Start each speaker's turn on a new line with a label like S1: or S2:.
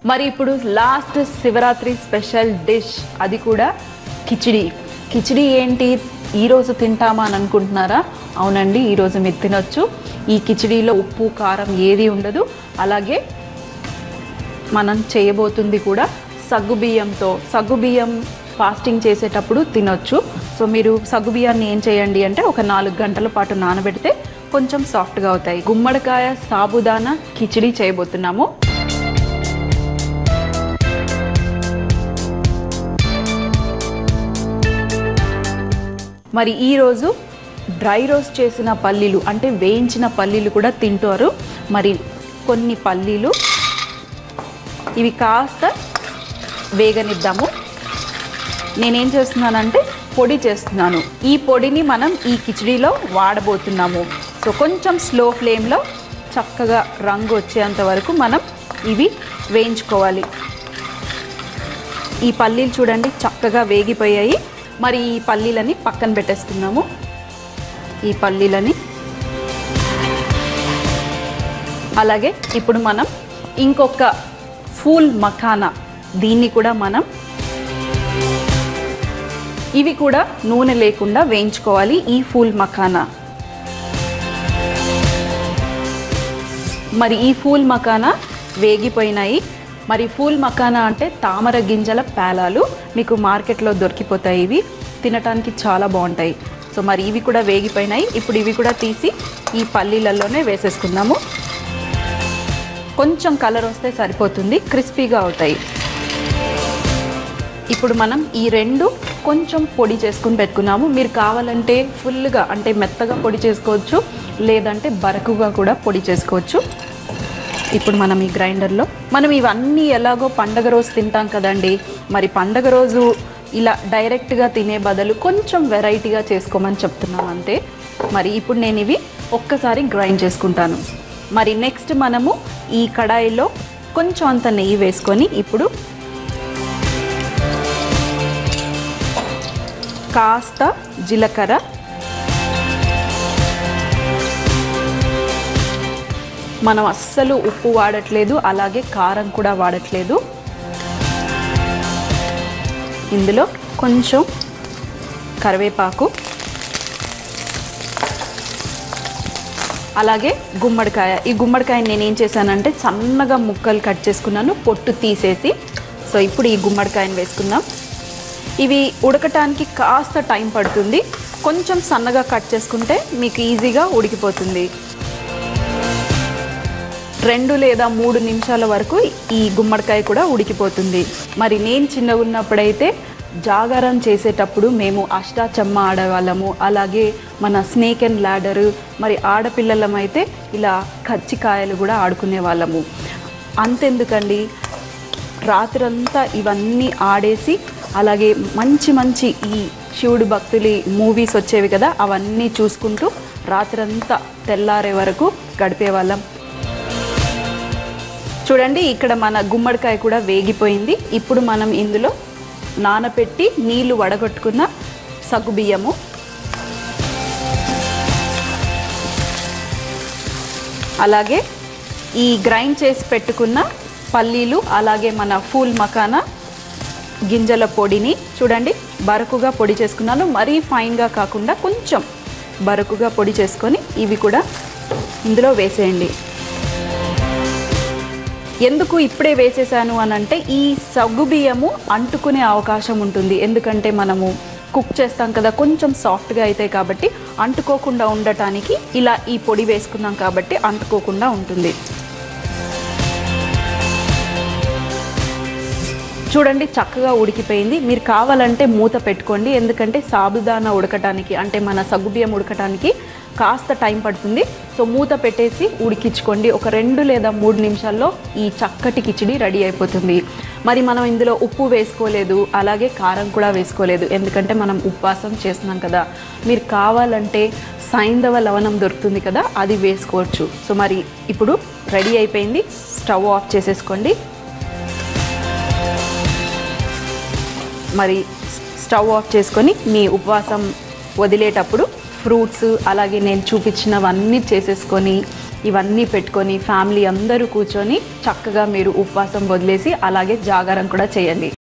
S1: మరి ఇప్పుడు last Shivaratri special dish, అది కూడా కిచిడి. కిచిడి ఏంటి ఈరోజు తింటామా అని అనుకుంటున్నారా? అవునండి, ఈరోజు మీరు తినొచ్చు. ఈ కిచిడిలో ఉప్పు కారం ఏది ఉండదు. అలాగే మనం చేయబోతుంది కూడా సగ్గుబియ్యంతో. సగ్గుబియ్యం ఫాస్టింగ్ చేసేటప్పుడు తినొచ్చు. సో మీరు సగ్గుబియ్యాన్ని ఏం చేయండి అంటే ఒక 4 గంటల పాటు నానబెడితే కొంచెం సాఫ్ట్గా అవుతాయి. గుమ్మడికాయ సాబుదానా కిచిడి చేయబోతున్నాము. మరి ఈరోజు డ్రై రోస్ట్ చేసిన పల్లీలు అంటే వేయించిన పల్లీలు కూడా తింటారు. మరి కొన్ని పల్లీలు ఇవి కాస్త వేగనిద్దాము. నేనేం చేస్తున్నానంటే పొడి చేస్తున్నాను. ఈ పొడిని మనం ఈ కిచిడిలో వాడబోతున్నాము. సో కొంచెం స్లో ఫ్లేమ్లో చక్కగా రంగు వచ్చేంత వరకు మనం ఇవి వేయించుకోవాలి. ఈ పల్లీలు చూడండి చక్కగా వేగిపోయాయి. మరి ఈ పల్లీలని పక్కన పెట్టేసుకున్నాము. ఈ పల్లీలని అలాగే ఇప్పుడు మనం ఇంకొక ఫూల్ మఖానా, దీన్ని కూడా మనం ఇవి కూడా నూనె లేకుండా వేయించుకోవాలి. ఈ ఫూల్ మఖానా, మరి ఈ ఫూల్ మఖానా వేగిపోయినాయి. మరి ఫూల్ మఖానా అంటే తామర గింజల పేలాలు, మీకు మార్కెట్లో దొరికిపోతాయి. ఇవి తినటానికి చాలా బాగుంటాయి. సో మరి ఇవి కూడా వేగిపోయినాయి. ఇప్పుడు ఇవి కూడా తీసి ఈ పల్లీలలోనే వేసేసుకుందాము. కొంచెం కలర్ వస్తే సరిపోతుంది, క్రిస్పీగా అవుతాయి. ఇప్పుడు మనం ఈ రెండు కొంచెం పొడి చేసుకుని పెట్టుకున్నాము. మీరు కావాలంటే ఫుల్గా అంటే మెత్తగా పొడి చేసుకోవచ్చు, లేదంటే బరకుగా కూడా పొడి చేసుకోవచ్చు. ఇప్పుడు మనం ఈ గ్రైండర్లో మనం ఇవన్నీ ఎలాగో పండగ రోజు తింటాం కదండి. మరి పండగ రోజు ఇలా డైరెక్ట్గా తినే బదులు కొంచెం వెరైటీగా చేసుకోమని చెప్తున్నాం అంతే. మరి ఇప్పుడు నేను ఇవి ఒక్కసారి గ్రైండ్ చేసుకుంటాను. మరి నెక్స్ట్ మనము ఈ కడాయిలో కొంచెం అంత నెయ్యి వేసుకొని ఇప్పుడు కాస్త జీలకర్ర, మనం అస్సలు ఉప్పు వాడట్లేదు, అలాగే కారం కూడా వాడట్లేదు. ఇందులో కొంచెం కరివేపాకు, అలాగే గుమ్మడికాయ. ఈ గుమ్మడికాయని నేను ఏం చేశానంటే సన్నగా ముక్కలు కట్ చేసుకున్నాను, పొట్టు తీసేసి. సో ఇప్పుడు ఈ గుమ్మడికాయని వేసుకుందాం. ఇవి ఉడకటానికి కాస్త టైం పడుతుంది. కొంచెం సన్నగా కట్ చేసుకుంటే మీకు ఈజీగా ఉడికిపోతుంది. 2 లేదా 3 నిమిషాల వరకు ఈ గుమ్మడికాయ కూడా ఉడికిపోతుంది. మరి నేను చిన్నగా ఉన్నప్పుడైతే జాగారం చేసేటప్పుడు మేము అష్టాచమ్మ ఆడేవాళ్ళము, అలాగే మన స్నేక్ అండ్ ల్యాడరు. మరి ఆడపిల్లలమైతే ఇలా కచ్చికాయలు కూడా ఆడుకునే వాళ్ళము. అంతెందుకండి, రాత్రంతా ఇవన్నీ ఆడేసి అలాగే మంచి మంచి ఈ శివుడు భక్తులి మూవీస్ వచ్చేవి కదా, అవన్నీ చూసుకుంటూ రాత్రంతా తెల్లారే వరకు గడిపేవాళ్ళం. చూడండి ఇక్కడ మన గుమ్మడికాయ కూడా వేగిపోయింది. ఇప్పుడు మనం ఇందులో నానబెట్టి నీళ్లు వడగొట్టుకున్న సగ్గుబియ్యము, అలాగే ఈ గ్రైండ్ చేసి పెట్టుకున్న పల్లీలు, అలాగే మన ఫూల్ మఖానా గింజల పొడిని చూడండి బరకుగా పొడి చేసుకున్నాను. మరీ ఫైన్గా కాకుండా కొంచెం బరకుగా పొడి చేసుకొని ఇవి కూడా ఇందులో వేసేయండి. ఎందుకు ఇప్పుడే వేసేసాను అని అంటే ఈ సగ్గుబియ్యము అంటుకునే అవకాశం ఉంటుంది. ఎందుకంటే మనము కుక్ చేస్తాం కదా, కొంచెం సాఫ్ట్గా అవుతాయి కాబట్టి అంటుకోకుండా ఉండటానికి ఇలా ఈ పొడి వేసుకున్నాం కాబట్టి అంటుకోకుండా ఉంటుంది. చూడండి చక్కగా ఉడికిపోయింది. మీరు కావాలంటే మూత పెట్టుకోండి, ఎందుకంటే సాబుదానా ఉడకటానికి అంటే మన సగ్గుబియ్యం ఉడకటానికి కాస్త టైం పడుతుంది. సో మూత పెట్టేసి ఉడికించుకోండి. ఒక 2 లేదా 3 నిమిషాల్లో ఈ చక్కటి కిచిడి రెడీ అయిపోతుంది. మరి మనం ఇందులో ఉప్పు వేసుకోలేదు, అలాగే కారం కూడా వేసుకోలేదు, ఎందుకంటే మనం ఉపవాసం చేస్తున్నాం కదా. మీరు కావాలంటే సైంధవ లవణం దొరుకుతుంది కదా, అది వేసుకోవచ్చు. సో మరి ఇప్పుడు రెడీ అయిపోయింది. స్టవ్ ఆఫ్ చేసేసుకోండి. మరి స్టవ్ ఆఫ్ చేసుకొని మీ ఉపవాసం వదిలేటప్పుడు ఫ్రూట్స్ అలాగే నేను చూపించినవన్నీ చేసేసుకొని ఇవన్నీ పెట్టుకొని ఫ్యామిలీ అందరూ కూర్చొని చక్కగా మీరు ఉపవాసం వదిలేసి అలాగే జాగారం కూడా చేయండి.